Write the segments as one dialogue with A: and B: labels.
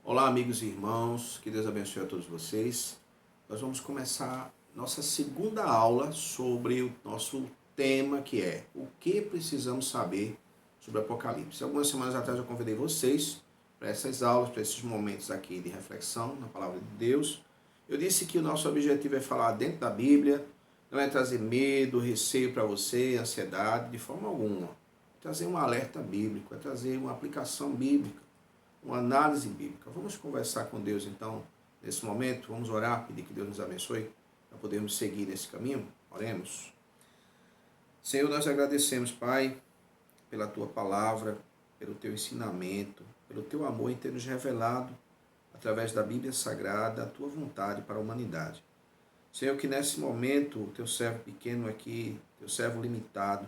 A: Olá, amigos e irmãos, que Deus abençoe a todos vocês. Nós vamos começar nossa segunda aula sobre o nosso tema, que é o que precisamos saber sobre Apocalipse. Algumas semanas atrás eu convidei vocês para essas aulas, para esses momentos aqui de reflexão na palavra de Deus. Eu disse que o nosso objetivo é falar dentro da Bíblia, não é trazer medo, receio para você, ansiedade, de forma alguma. É trazer um alerta bíblico, é trazer uma aplicação bíblica, uma análise bíblica. Vamos conversar com Deus então, nesse momento, vamos orar, pedir que Deus nos abençoe, para podermos seguir nesse caminho. Oremos. Senhor, nós agradecemos, Pai, pela Tua palavra, pelo Teu ensinamento, pelo Teu amor em ter nos revelado, através da Bíblia Sagrada, a Tua vontade para a humanidade. Senhor, que nesse momento, o Teu servo pequeno aqui, Teu servo limitado,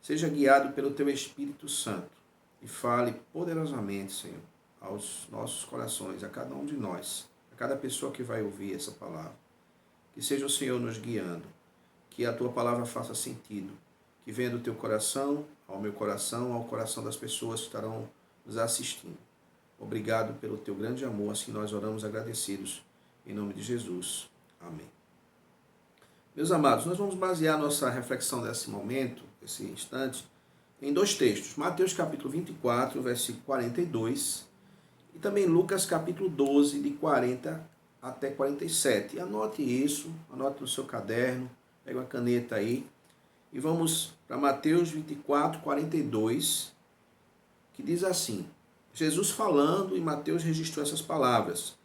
A: seja guiado pelo Teu Espírito Santo, e fale poderosamente, Senhor, aos nossos corações, a cada um de nós, a cada pessoa que vai ouvir essa palavra. Que seja o Senhor nos guiando, que a Tua palavra faça sentido, que venha do Teu coração ao meu coração, ao coração das pessoas que estarão nos assistindo. Obrigado pelo Teu grande amor, assim nós oramos agradecidos, em nome de Jesus. Amém. Meus amados, nós vamos basear nossa reflexão desse momento, desse instante, em dois textos, Mateus capítulo 24, versículo 42, e também Lucas capítulo 12, de 40 até 47. Anote isso, anote no seu caderno, pegue uma caneta aí, e vamos para Mateus 24, 42, que diz assim, Jesus falando, e Mateus registrou essas palavras: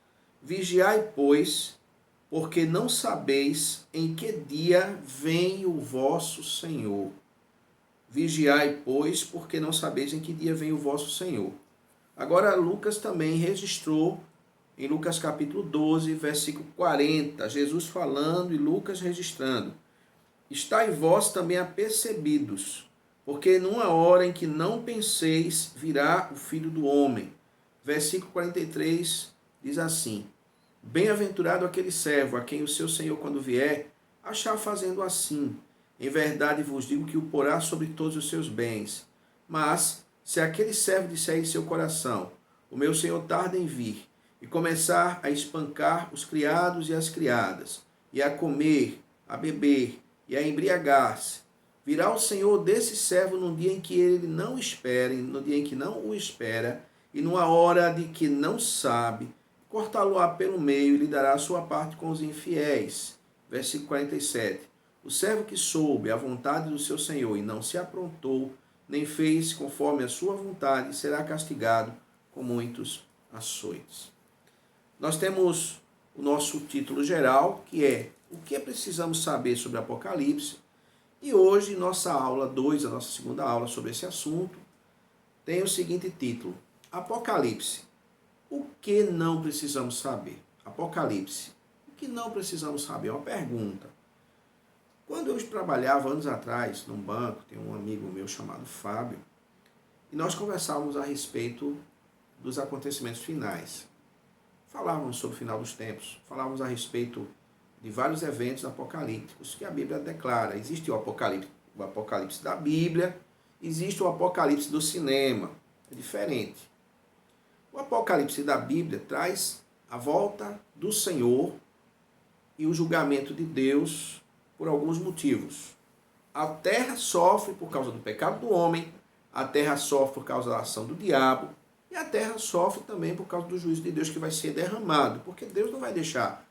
A: Vigiai, pois, porque não sabeis em que dia vem o vosso Senhor. Vigiai, pois, porque não sabeis em que dia vem o vosso Senhor. Agora, Lucas também registrou, em Lucas capítulo 12, versículo 40, Jesus falando e Lucas registrando: Estai vós também apercebidos, porque numa hora em que não penseis, virá o Filho do Homem. Versículo 43 diz assim: Bem-aventurado aquele servo a quem o seu Senhor, quando vier, achar fazendo assim. Em verdade vos digo que o porá sobre todos os seus bens. Mas, se aquele servo disser em seu coração: O meu Senhor tarda em vir, e começar a espancar os criados e as criadas, e a comer, a beber, e a embriagar-se, virá o Senhor desse servo num dia em que ele não espera, no dia em que não o espera, e numa hora de que não sabe, cortá-lo-á pelo meio e lhe dará a sua parte com os infiéis. Versículo 47. O servo que soube a vontade do seu Senhor e não se aprontou, nem fez conforme a sua vontade, será castigado com muitos açoites. Nós temos o nosso título geral, que é O que precisamos saber sobre Apocalipse? E hoje, nossa aula 2, a nossa segunda aula sobre esse assunto, tem o seguinte título: Apocalipse. O que não precisamos saber? Apocalipse. O que não precisamos saber? É uma pergunta. Quando eu trabalhava anos atrás num banco, tem um amigo meu chamado Fábio, e nós conversávamos a respeito dos acontecimentos finais. Falávamos sobre o final dos tempos, falávamos a respeito de vários eventos apocalípticos que a Bíblia declara. Existe o apocalipse da Bíblia, existe o apocalipse do cinema, é diferente. O apocalipse da Bíblia traz a volta do Senhor e o julgamento de Deus por alguns motivos. A terra sofre por causa do pecado do homem, a terra sofre por causa da ação do diabo, e a terra sofre também por causa do juízo de Deus que vai ser derramado, porque Deus não vai deixar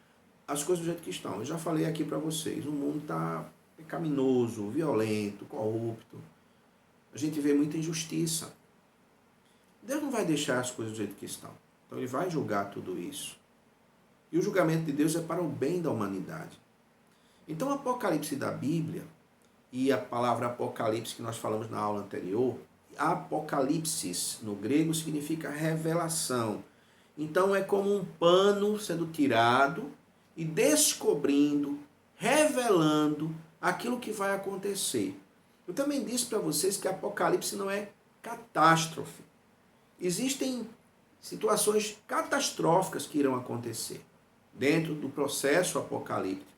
A: as coisas do jeito que estão. Eu já falei aqui para vocês, o mundo está pecaminoso, violento, corrupto. A gente vê muita injustiça. Deus não vai deixar as coisas do jeito que estão. Então Ele vai julgar tudo isso. E o julgamento de Deus é para o bem da humanidade. Então, o Apocalipse da Bíblia, e a palavra Apocalipse que nós falamos na aula anterior, Apocalipsis, no grego, significa revelação. Então, é como um pano sendo tirado e descobrindo, revelando aquilo que vai acontecer. Eu também disse para vocês que Apocalipse não é catástrofe. Existem situações catastróficas que irão acontecer dentro do processo apocalíptico,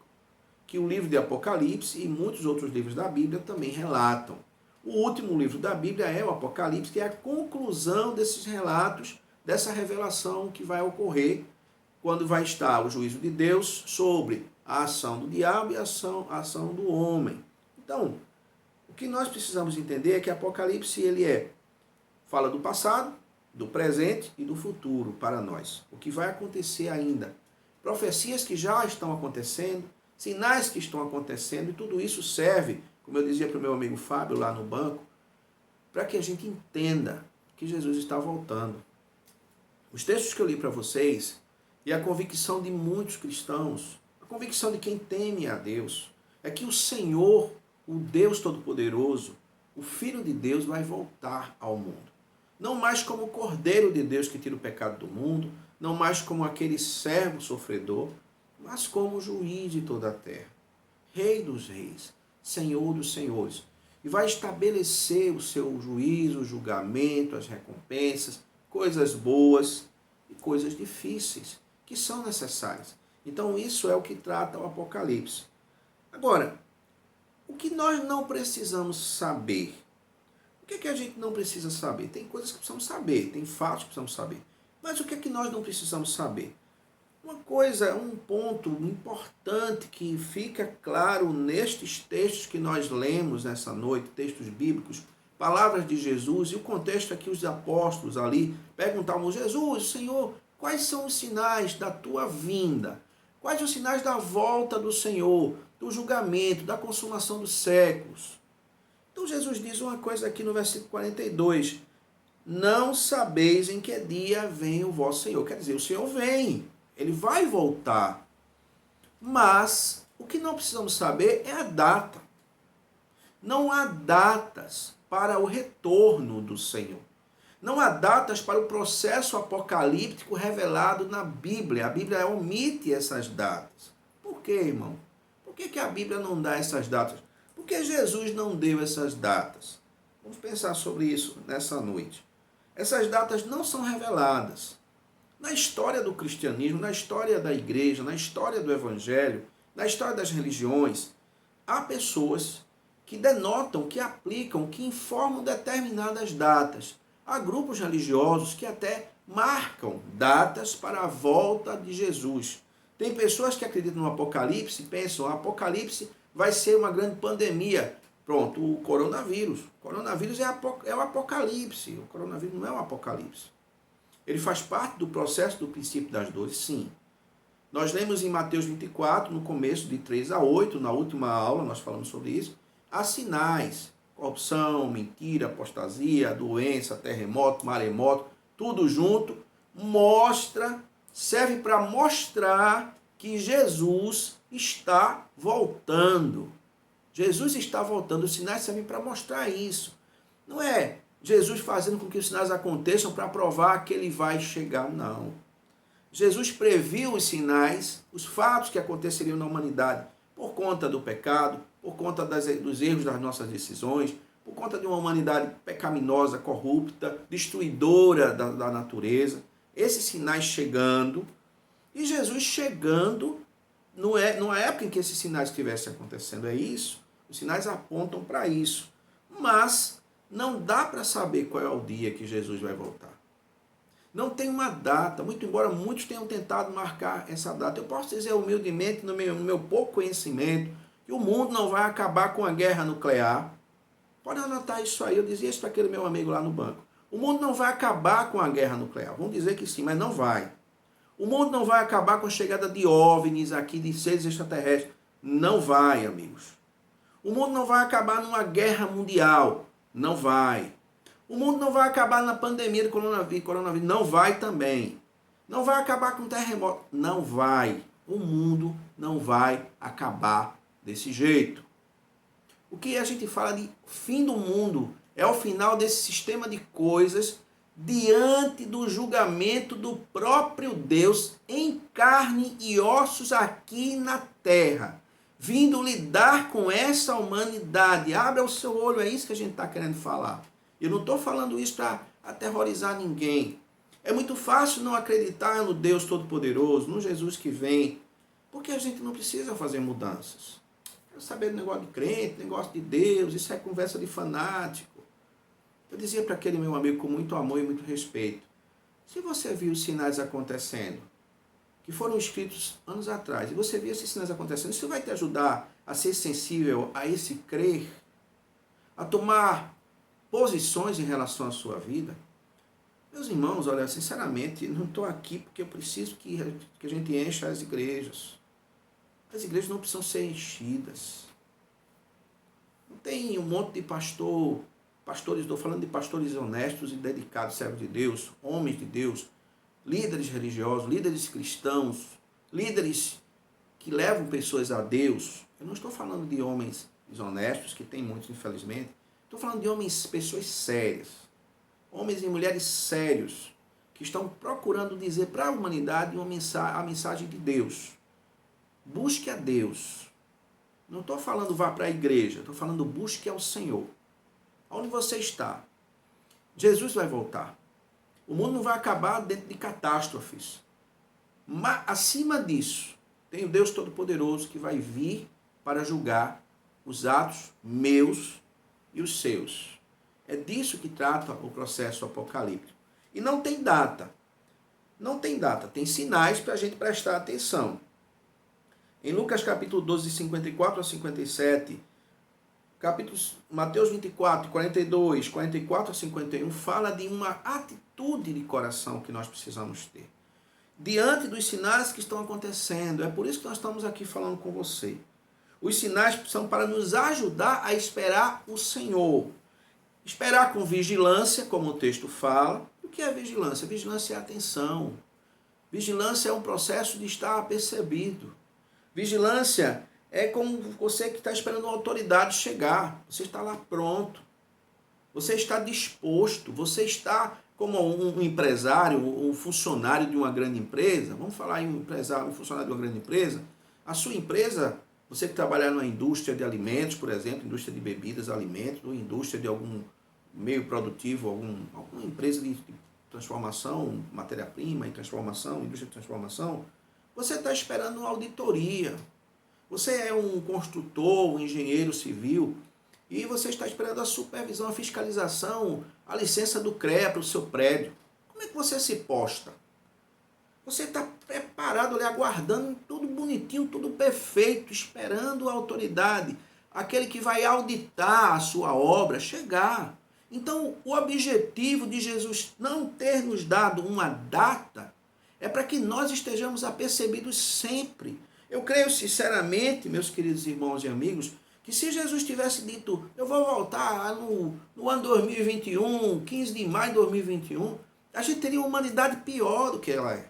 A: que o livro de Apocalipse e muitos outros livros da Bíblia também relatam. O último livro da Bíblia é o Apocalipse, que é a conclusão desses relatos dessa revelação que vai ocorrer quando vai estar o juízo de Deus sobre a ação do diabo e a ação do homem. Então, o que nós precisamos entender é que Apocalipse fala do passado, do presente e do futuro para nós. O que vai acontecer ainda. Profecias que já estão acontecendo, sinais que estão acontecendo, e tudo isso serve, como eu dizia para o meu amigo Fábio lá no banco, para que a gente entenda que Jesus está voltando. Os textos que eu li para vocês, e a convicção de muitos cristãos, a convicção de quem teme a Deus, é que o Senhor, o Deus Todo-Poderoso, o Filho de Deus, vai voltar ao mundo. Não mais como o Cordeiro de Deus que tira o pecado do mundo, não mais como aquele servo sofredor, mas como o juiz de toda a terra, Rei dos reis, Senhor dos senhores. E vai estabelecer o seu juízo, o julgamento, as recompensas, coisas boas e coisas difíceis, que são necessárias. Então isso é o que trata o Apocalipse. Agora, o que nós não precisamos saber? O que é que a gente não precisa saber? Tem coisas que precisamos saber, tem fatos que precisamos saber. Mas o que é que nós não precisamos saber? Uma coisa, um ponto importante que fica claro nestes textos que nós lemos nessa noite, textos bíblicos, palavras de Jesus, e o contexto é que os apóstolos ali perguntavam: Jesus, Senhor, quais são os sinais da tua vinda? Quais os sinais da volta do Senhor, do julgamento, da consumação dos séculos? Então Jesus diz uma coisa aqui no versículo 42. Não sabeis em que dia vem o vosso Senhor. Quer dizer, o Senhor vem, ele vai voltar. Mas o que não precisamos saber é a data. Não há datas para o retorno do Senhor. Não há datas para o processo apocalíptico revelado na Bíblia. A Bíblia omite essas datas. Por quê, irmão? Por que a Bíblia não dá essas datas? Porque Jesus não deu essas datas. Vamos pensar sobre isso nessa noite. Essas datas não são reveladas. Na história do cristianismo, na história da igreja, na história do evangelho, na história das religiões, há pessoas que denotam, que aplicam, que informam determinadas datas. Há grupos religiosos que até marcam datas para a volta de Jesus. Tem pessoas que acreditam no Apocalipse e pensam: o Apocalipse vai ser uma grande pandemia. Pronto, o coronavírus. O coronavírus é o Apocalipse. O coronavírus não é o Apocalipse. Ele faz parte do processo do princípio das dores, sim. Nós lemos em Mateus 24, no começo de 3 a 8, na última aula nós falamos sobre isso, há sinais: corrupção, mentira, apostasia, doença, terremoto, maremoto, tudo junto, serve para mostrar que Jesus está voltando. Jesus está voltando, os sinais servem para mostrar isso. Não é Jesus fazendo com que os sinais aconteçam para provar que ele vai chegar, não. Jesus previu os sinais, os fatos que aconteceriam na humanidade por conta do pecado, por conta dos erros das nossas decisões, por conta de uma humanidade pecaminosa, corrupta, destruidora da natureza. Esses sinais chegando, e Jesus chegando numa época em que esses sinais estivessem acontecendo, é isso. Os sinais apontam para isso. Mas não dá para saber qual é o dia que Jesus vai voltar. Não tem uma data, muito embora muitos tenham tentado marcar essa data. Eu posso dizer humildemente, no meu pouco conhecimento, que o mundo não vai acabar com a guerra nuclear. Pode anotar isso aí, eu dizia isso para aquele meu amigo lá no banco. O mundo não vai acabar com a guerra nuclear. Vamos dizer que sim, mas não vai. O mundo não vai acabar com a chegada de OVNIs aqui, de seres extraterrestres. Não vai, amigos. O mundo não vai acabar numa guerra mundial. Não vai. O mundo não vai acabar na pandemia do coronavírus. Não vai também. Não vai acabar com terremoto. Não vai. O mundo não vai acabar desse jeito. O que a gente fala de fim do mundo é o final desse sistema de coisas diante do julgamento do próprio Deus em carne e ossos aqui na terra, vindo lidar com essa humanidade. Abra o seu olho, é isso que a gente está querendo falar. Eu não estou falando isso para aterrorizar ninguém. É muito fácil não acreditar no Deus Todo-Poderoso, no Jesus que vem, porque a gente não precisa fazer mudanças. Quero saber do negócio de crente, negócio de Deus, isso é conversa de fanático. Eu dizia para aquele meu amigo com muito amor e muito respeito: Se você viu os sinais acontecendo, que foram escritos anos atrás, e você viu esses sinais acontecendo, isso vai te ajudar a ser sensível a esse crer, a tomar posições em relação à sua vida. Meus irmãos, olha, sinceramente, não estou aqui porque eu preciso que a gente encha as igrejas. As igrejas não precisam ser enchidas. Não tem um monte de pastores, estou falando de pastores honestos e dedicados, servos de Deus, homens de Deus, líderes religiosos, líderes cristãos, líderes que levam pessoas a Deus. Eu não estou falando de homens desonestos, que tem muitos, infelizmente. Estou falando de homens, pessoas sérias, homens e mulheres sérios, que estão procurando dizer para a humanidade a mensagem de Deus. Busque a Deus. Não estou falando vá para a igreja, estou falando busque ao Senhor. Onde você está? Jesus vai voltar. O mundo não vai acabar dentro de catástrofes. Mas, acima disso, tem o Deus Todo-Poderoso que vai vir para julgar os atos meus e os seus. É disso que trata o processo apocalíptico. E não tem data. Não tem data. Tem sinais para a gente prestar atenção. Em Lucas capítulo 12, 54 a 57, Mateus 24, 42, 44 a 51, fala de uma atitude de coração que nós precisamos ter. Diante dos sinais que estão acontecendo. É por isso que nós estamos aqui falando com você. Os sinais são para nos ajudar a esperar o Senhor. Esperar com vigilância, como o texto fala. O que é vigilância? Vigilância é atenção. Vigilância é um processo de estar apercebido. Vigilância é como você que está esperando a autoridade chegar. Você está lá pronto. Você está disposto. Você está como um empresário, um funcionário de uma grande empresa. Vamos falar em um empresário, um funcionário de uma grande empresa. A sua empresa, você que trabalhar numa indústria de alimentos, por exemplo, indústria de bebidas, alimentos, ou indústria de algum meio produtivo, alguma empresa de transformação, matéria-prima e transformação, indústria de transformação, você está esperando uma auditoria. Você é um construtor, um engenheiro civil, e você está esperando a supervisão, a fiscalização, a licença do CREA para o seu prédio. Como é que você se posta? Você está preparado ali, aguardando tudo bonitinho, tudo perfeito, esperando a autoridade, aquele que vai auditar a sua obra, chegar. Então, o objetivo de Jesus não ter nos dado uma data é para que nós estejamos apercebidos sempre. Eu creio sinceramente, meus queridos irmãos e amigos, que se Jesus tivesse dito, eu vou voltar no ano 2021, 15 de maio de 2021, a gente teria uma humanidade pior do que ela é.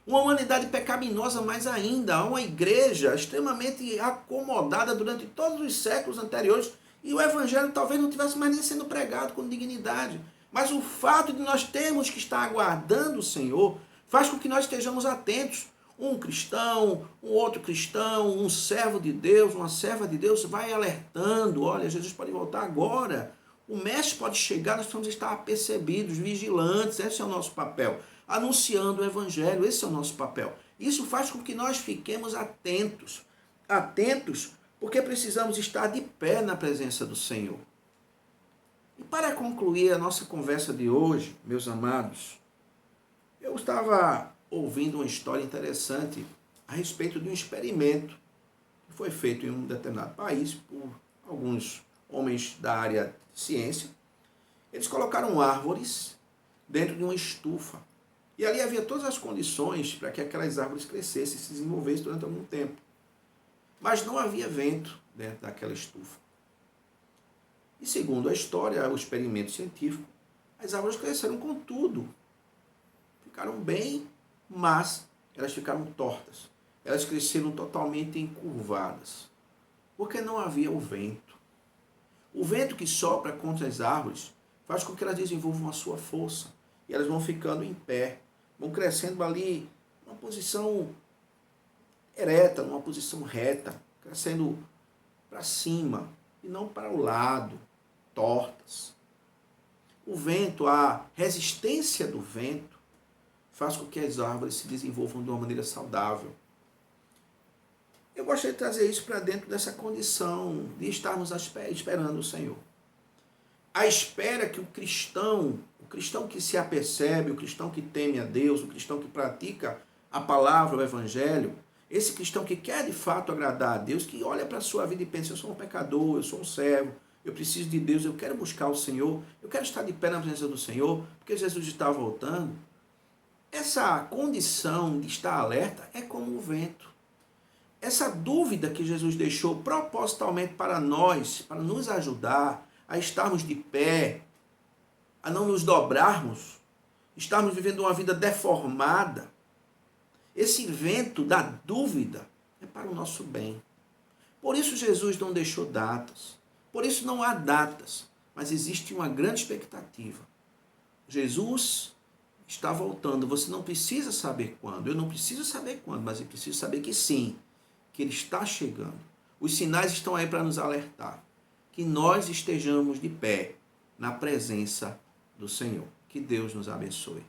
A: Uma humanidade pecaminosa mais ainda, uma igreja extremamente acomodada durante todos os séculos anteriores, e o evangelho talvez não tivesse mais nem sendo pregado com dignidade. Mas o fato de nós termos que estar aguardando o Senhor faz com que nós estejamos atentos. Um cristão, um outro cristão, um servo de Deus, uma serva de Deus vai alertando, olha, Jesus pode voltar agora. O mestre pode chegar, nós precisamos estar apercebidos, vigilantes, esse é o nosso papel. Anunciando o evangelho, esse é o nosso papel. Isso faz com que nós fiquemos atentos. Atentos porque precisamos estar de pé na presença do Senhor. E para concluir a nossa conversa de hoje, meus amados, eu estava ouvindo uma história interessante a respeito de um experimento que foi feito em um determinado país por alguns homens da área de ciência. Eles colocaram árvores dentro de uma estufa. E ali havia todas as condições para que aquelas árvores crescessem e se desenvolvessem durante algum tempo. Mas não havia vento dentro daquela estufa. E segundo a história, o experimento científico, as árvores cresceram com tudo. Ficaram bem, mas elas ficaram tortas. Elas cresceram totalmente encurvadas. Porque não havia o vento. O vento que sopra contra as árvores faz com que elas desenvolvam a sua força. E elas vão ficando em pé. Vão crescendo ali numa posição ereta, numa posição reta. Crescendo para cima e não para o lado, tortas. O vento, a resistência do vento, faz com que as árvores se desenvolvam de uma maneira saudável. Eu gostaria de trazer isso para dentro dessa condição de estarmos esperando o Senhor. à espera que o cristão que se apercebe, o cristão que teme a Deus, o cristão que pratica a palavra, o evangelho, esse cristão que quer de fato agradar a Deus, que olha para a sua vida e pensa, eu sou um pecador, eu sou um servo, eu preciso de Deus, eu quero buscar o Senhor, eu quero estar de pé na presença do Senhor, porque Jesus está voltando. Essa condição de estar alerta é como o vento. Essa dúvida que Jesus deixou propositalmente para nós, para nos ajudar a estarmos de pé, a não nos dobrarmos, estarmos vivendo uma vida deformada, esse vento da dúvida é para o nosso bem. Por isso Jesus não deixou datas. Por isso não há datas. Mas existe uma grande expectativa. Jesus está voltando. Você não precisa saber quando. Eu não preciso saber quando, mas eu preciso saber que sim, que Ele está chegando. Os sinais estão aí para nos alertar. Que nós estejamos de pé na presença do Senhor. Que Deus nos abençoe.